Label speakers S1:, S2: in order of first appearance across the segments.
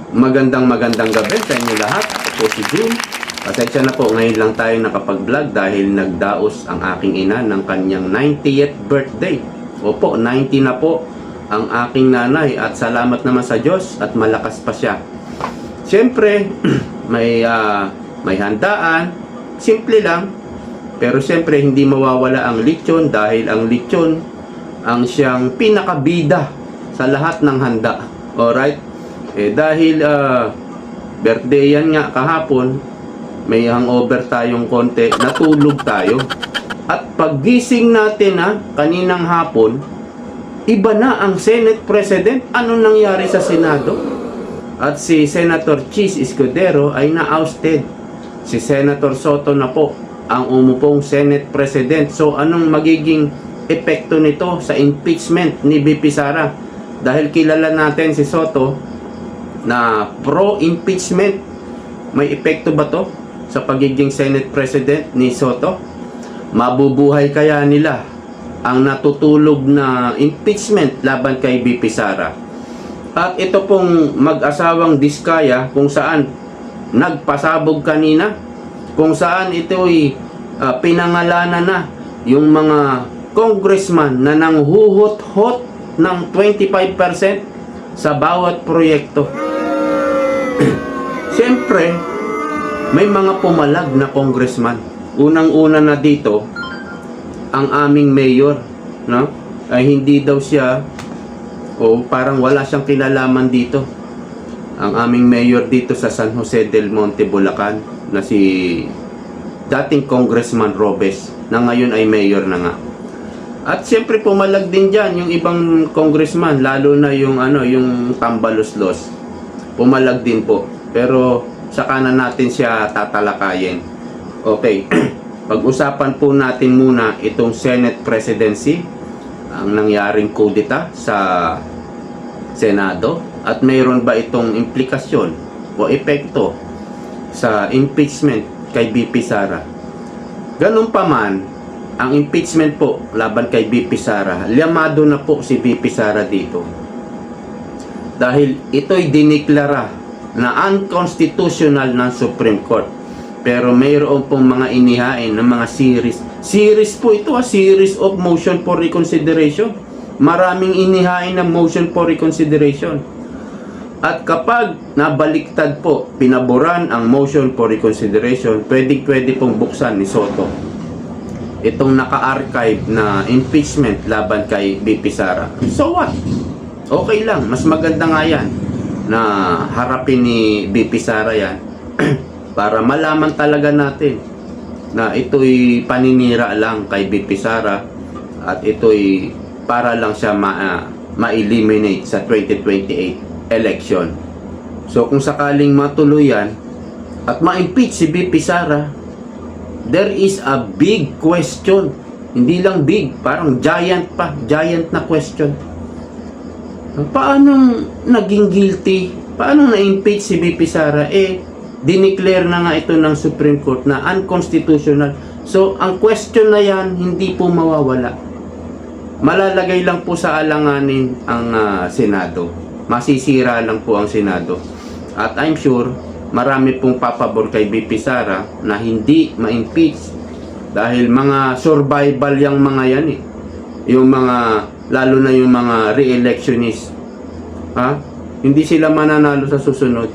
S1: Magandang gabi sa inyo lahat. Ako si June. Pasensya na po, ngayon lang tayo nakapag-vlog dahil nagdaos ang aking ina ng kanyang 90th birthday. Opo, 90 na po ang aking nanay at salamat naman sa Diyos at malakas pa siya. Siyempre, may handaan, simple lang. Pero siyempre, hindi mawawala ang lechon dahil ang lechon ang siyang pinakabida sa lahat ng handa. Alright? Dahil birthday yan nga kahapon, may hangover tayong konti, natulog tayo. At paggising natin kaninang hapon, iba na ang Senate President. Ano nangyari sa Senado? At si Senator Chis Escudero ay na-ousted. Si Senator Soto na po ang umupong Senate President. So anong magiging epekto nito sa impeachment ni VP Sara? Dahil kilala natin si Soto na pro-impeachment. May epekto ba to sa pagiging Senate President ni Soto? Mabubuhay kaya nila ang natutulog na impeachment laban kay VP Sara? At ito pong mag-asawang Diskaya kung saan nagpasabog kanina, kung saan ito'y pinangalanan na yung mga congressman na nanghuhot-hot ng 25% sa bawat proyekto. Siyempre, may mga pumalag na congressman. Unang-una na dito, ang aming mayor, no? Ay hindi daw siya, parang wala siyang kinalaman dito. Ang aming mayor dito sa San Jose del Monte, Bulacan, na si dating Congressman Robes, na ngayon ay mayor na nga. At siyempre pumalag din diyan yung ibang congressman, lalo na yung yung Tambaloslos. Pumalag din po. Pero saka na natin siya tatalakayin. Okay. Pag-usapan po natin muna itong Senate presidency, ang nangyaring kudeta sa Senado, at mayroon ba itong implikasyon o epekto sa impeachment kay VP Sara. Ganun pa man, ang impeachment po laban kay VP Sara, liyamado na po si VP Sara dito. Dahil ito'y diniklara na unconstitutional ng Supreme Court. Pero mayroon pong mga inihain ng mga series po ito, series of motion for reconsideration. Maraming inihain ng motion for reconsideration. At kapag nabaliktad po, pinaboran ang motion for reconsideration, pwede pong buksan ni Soto itong naka-archive na impeachment laban kay VP Sara. So what? Okay lang, mas maganda nga yan na harapin ni VP Sara yan para malaman talaga natin na ito'y paninira lang kay VP Sara at ito'y para lang siya ma-eliminate sa 2028 election. So kung sakaling matuloy yan at ma-impeach si VP Sara, there is a big question. Hindi lang big, parang giant na question. Paano naging guilty? Paano na-impeach si VP Sara? Dineclare na nga ito ng Supreme Court na unconstitutional. So, ang question na yan, hindi po mawawala. Malalagay lang po sa alanganin ang Senado. Masisira lang po ang Senado. At I'm sure, marami pong papabor kay VP Sara na hindi ma-impeach. Dahil mga survival yung mga yan Yung mga lalo na yung mga re-electionist. Hindi sila mananalo sa susunod.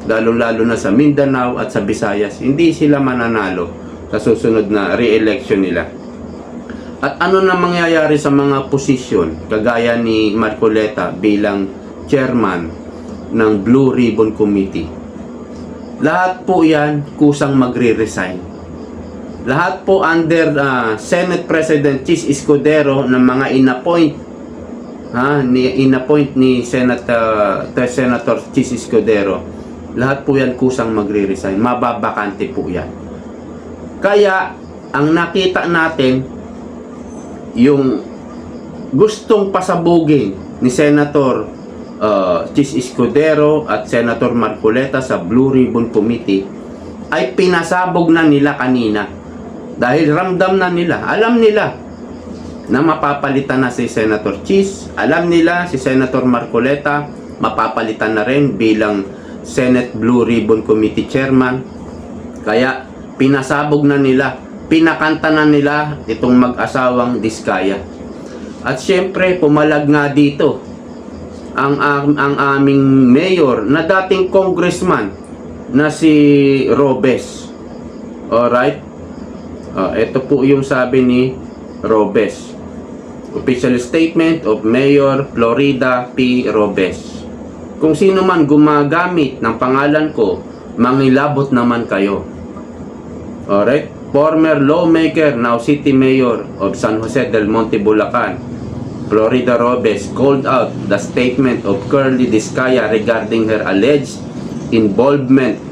S1: Lalo na sa Mindanao at sa Visayas. Hindi sila mananalo sa susunod na re-election nila. At ano na mangyayari sa mga posisyon kagaya ni Marcoleta bilang chairman ng Blue Ribbon Committee? Lahat po yan kusang magre-resign. Lahat po under Senate President Chis Escudero ng mga in-appoint ni Senator Chis Escudero. Lahat po yan kusang magre-resign. Mababakante po yan. Kaya ang nakita natin yung gustong pasabugin ni Senator Chis Escudero at Senator Marcoleta sa Blue Ribbon Committee ay pinasabog na nila kanina. Dahil ramdam na nila, alam nila na mapapalitan na si Senator Chis, alam nila si Senator Marcoleta mapapalitan na rin bilang Senate Blue Ribbon Committee Chairman. Kaya pinasabog na nila, pinakanta na nila itong mag-asawang Diskaya. At syempre, pumalag nga dito ang aming mayor na dating congressman na si Robes. Alright? Ito po yung sabi ni Robes. Official statement of Mayor Florida P. Robes. Kung sino man gumagamit ng pangalan ko, mangilabot naman kayo. Alright? Former lawmaker, now city mayor of San Jose del Monte, Bulacan, Florida Robes, called out the statement of Curly Diskaya regarding her alleged involvement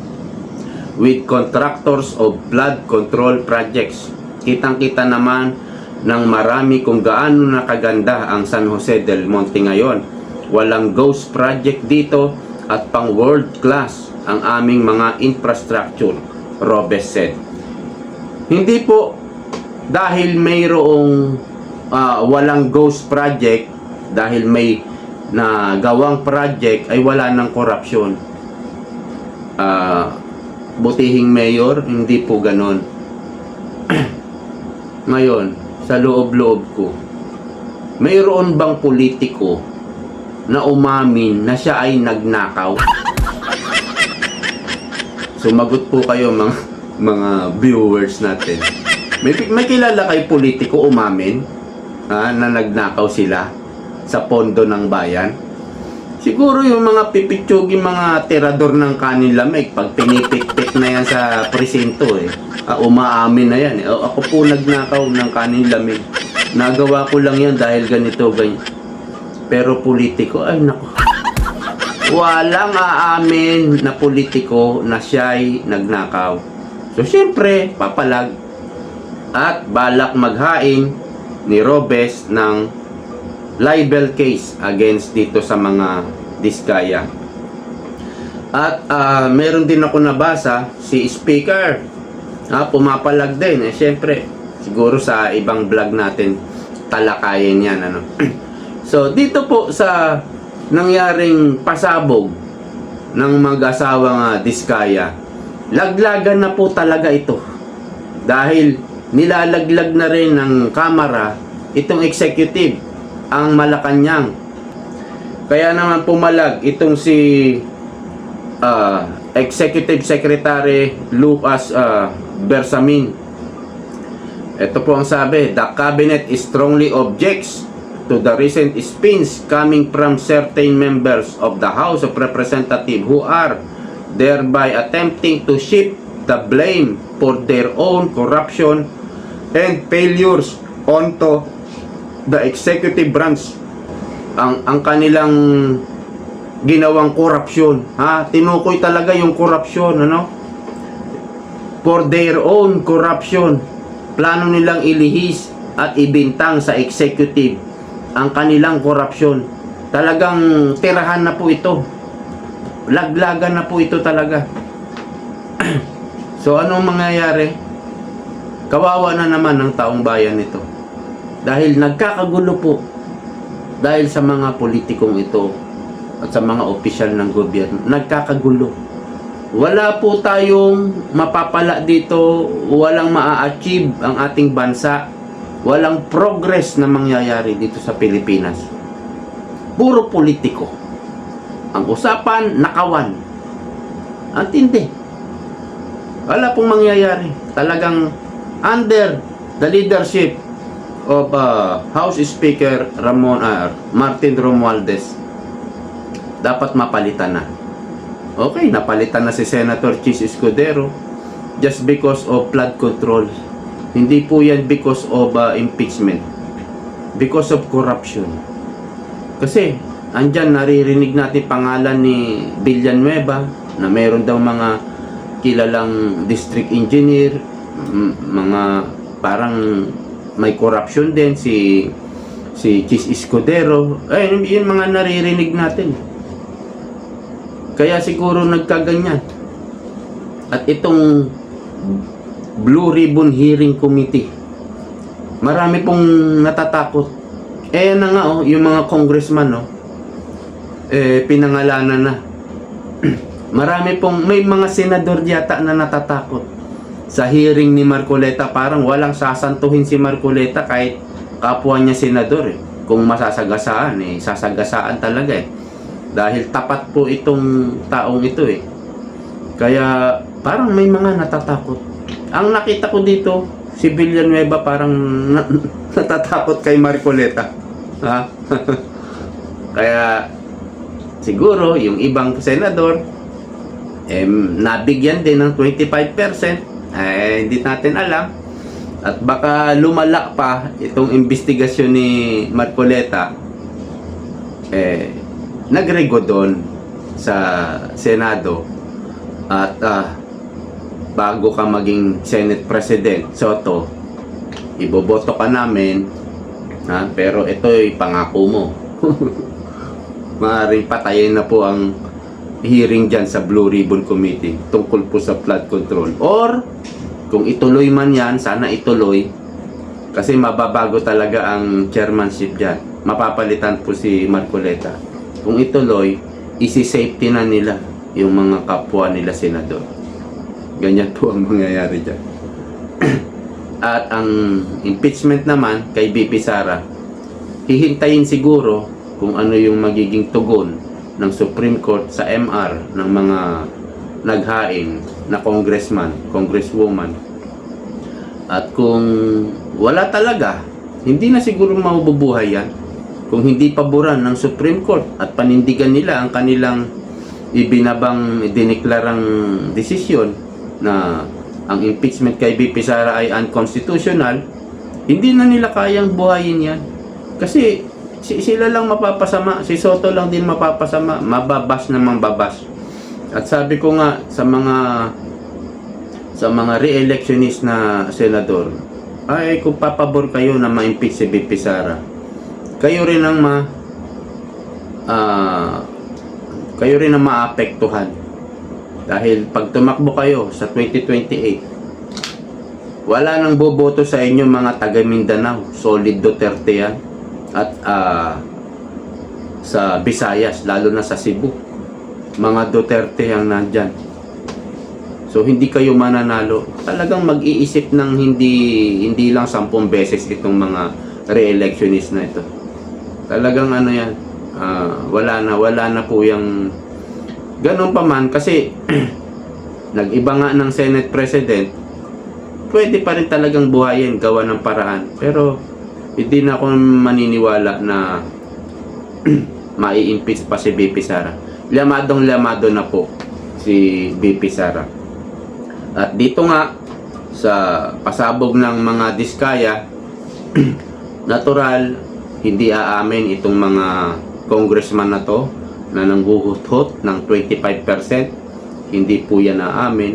S1: with contractors of flood control projects. Kitang-kita naman ng marami kung gaano nakaganda ang San Jose del Monte ngayon. Walang ghost project dito at pang world class ang aming mga infrastructure, Robes said. Hindi po dahil mayroong walang ghost project, dahil may nagawang project ay wala ng korupsyon. Butihing mayor, hindi po ganon. Ngayon, sa loob-loob ko, mayroon bang politiko na umamin na siya ay nagnakaw? Sumagot po kayo mga viewers natin. May kilala kay politiko umamin na nagnakaw sila sa pondo ng bayan? Siguro yung mga pipitsugin, mga tirador ng kanin lamig, pag pinipikpik na yan sa presinto umaamin na yan. Ako po nagnakaw ng kanin lamig. Nagawa ko lang yan dahil ganito, ganyan. Pero politiko, ay nako. Walang aamin na politiko na siya'y nagnakaw. So, siyempre, papalag at balak maghain ni Robes ng libel case against dito sa mga Diskaya. At meron din ako nabasa, si Speaker pumapalag din. Siyempre, siguro sa ibang vlog natin talakayin yan. So, dito po sa nangyaring pasabog ng mag-asawang Diskaya, laglagan na po talaga ito. Dahil nilalaglag na rin ng kamera itong executive, ang Malacanang. Kaya naman pumalag itong si Executive Secretary Lucas Bersamin. Ito po ang sabi, the cabinet strongly objects to the recent spins coming from certain members of the House of Representatives who are thereby attempting to shift the blame for their own corruption and failures onto the executive branch. Ang kanilang ginawang korupsyon, tinukoy talaga yung korupsyon, for their own corruption. Plano nilang ilihis at ibintang sa executive ang kanilang korupsyon. Talagang tirahan na po ito. Laglagan na po ito talaga. So, anong mangyayari? Kawawa na naman ang taong bayan nito. Dahil nagkakagulo po. Dahil sa mga politikong ito at sa mga opisyal ng gobyerno. Nagkakagulo. Wala po tayong mapapala dito. Walang maa-achieve ang ating bansa. Walang progress na mangyayari dito sa Pilipinas. Puro politiko. Ang usapan, nakawan. Ang tindi. Wala pong mangyayari. Talagang under the leadership of House Speaker Martin Romualdez, dapat mapalitan na. Okay, napalitan na si Senator Chis Escudero just because of flood control. Hindi po yan because of impeachment. Because of corruption. Kasi, andyan naririnig natin pangalan ni Villanueva na meron daw mga kilalang district engineer, mga parang may corruption din si Chis Escudero. Yun mga naririnig natin. Kaya siguro nagkaganyan. At itong Blue Ribbon Hearing Committee, marami pong natatakot. Na nga yung mga congressman pinangalanan na. may mga senador yata na natatakot sa hearing ni Marcoleta. Parang walang sasantuhin si Marcoleta kahit kapwa niya senador eh. Kung masasagasaan eh, sasagasaan talaga eh. Dahil tapat po itong taong ito eh. Kaya parang may mga natatakot. Ang nakita ko dito, si Villanueva parang natatakot kay Marcoleta. Ha? Kaya siguro yung ibang senador nabigyan din ng 25%, hindi natin alam. At baka lumala pa itong investigasyon ni Marcoleta, nagrego doon sa Senado. At bago ka maging Senate President, Soto, iboboto ka namin, pero ito'y pangako mo. Maaaring patayin na po ang hearing dyan sa Blue Ribbon Committee tungkol po sa flood control. Or, kung ituloy man yan, sana ituloy. Kasi mababago talaga ang chairmanship dyan. Mapapalitan po si Marcoleta. Kung ituloy, isi-safety na nila yung mga kapwa nila senador. Ganyan po ang mangyayari dyan. At ang impeachment naman kay BP Sara, hihintayin siguro kung ano yung magiging tugon ng Supreme Court sa MR ng mga naghain na congressman, congresswoman. At kung wala talaga, hindi na siguro mabubuhay yan. Kung hindi paboran ng Supreme Court at panindigan nila ang kanilang dineklarang desisyon na ang impeachment kay BP Sara ay unconstitutional, hindi na nila kayang buhayin yan. Kasi sila lang mapapasama, si Soto lang din mapapasama, mababas na mababas. At sabi ko nga sa mga re-electionist na senador, ay kung papabor kayo na ma-impeach si BP Sara, kayo rin ang maapektuhan. Dahil pag tumakbo kayo sa 2028, wala nang boboto sa inyo mga taga Mindanao, solid Duterte yan. At sa Visayas, lalo na sa Cebu, mga Duterte ang nandyan. So hindi kayo mananalo. Talagang mag-iisip ng hindi lang 10 beses itong mga re-electionist na ito. Talagang ano yan, wala na po yung ganun pa man. Kasi nag-iba nga ng Senate President, pwede pa rin talagang buhayin, gawa ng paraan. Pero hindi na ako maniniwala na mai-impeach pa si BP Sara. Lamado na po si BP Sara. At dito nga sa pasabog ng mga diskaya, natural hindi aamin itong mga congressman na to na nanghuhut-hut ng 25%. Hindi po yan aamin.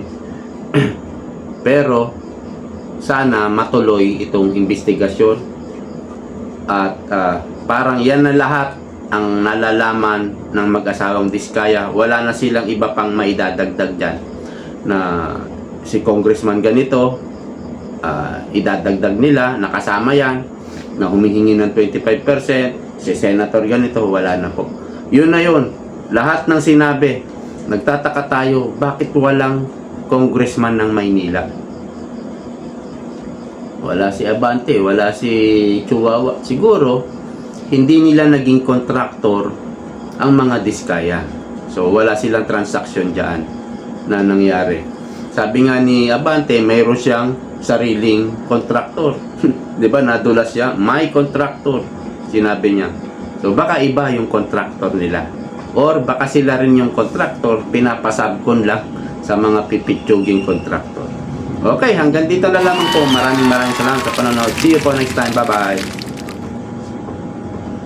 S1: Pero sana matuloy itong investigasyon. At parang yan na lahat ang nalalaman ng mag-asawang diskaya. Wala na silang iba pang maidadagdag dyan na si congressman ganito, idadagdag nila, nakasama yan, na humihingi ng 25%, si senator ganito, wala na po. Yun na yun. Lahat ng sinabi, nagtataka tayo, bakit walang congressman ng Maynila? Wala si Abante, wala si Chihuahua. Siguro, hindi nila naging contractor ang mga diskaya. So, wala silang transaction dyan na nangyari. Sabi nga ni Abante, mayroon siyang sariling contractor. Diba, nadulas siya, may contractor, sinabi niya. So, baka iba yung contractor nila. Or baka sila rin yung contractor, pinapasabkon lang sa mga pipitsuging contractor. Okay, hanggang dito na lamang po. Maraming salamat sa panonood. See you po next time. Bye-bye.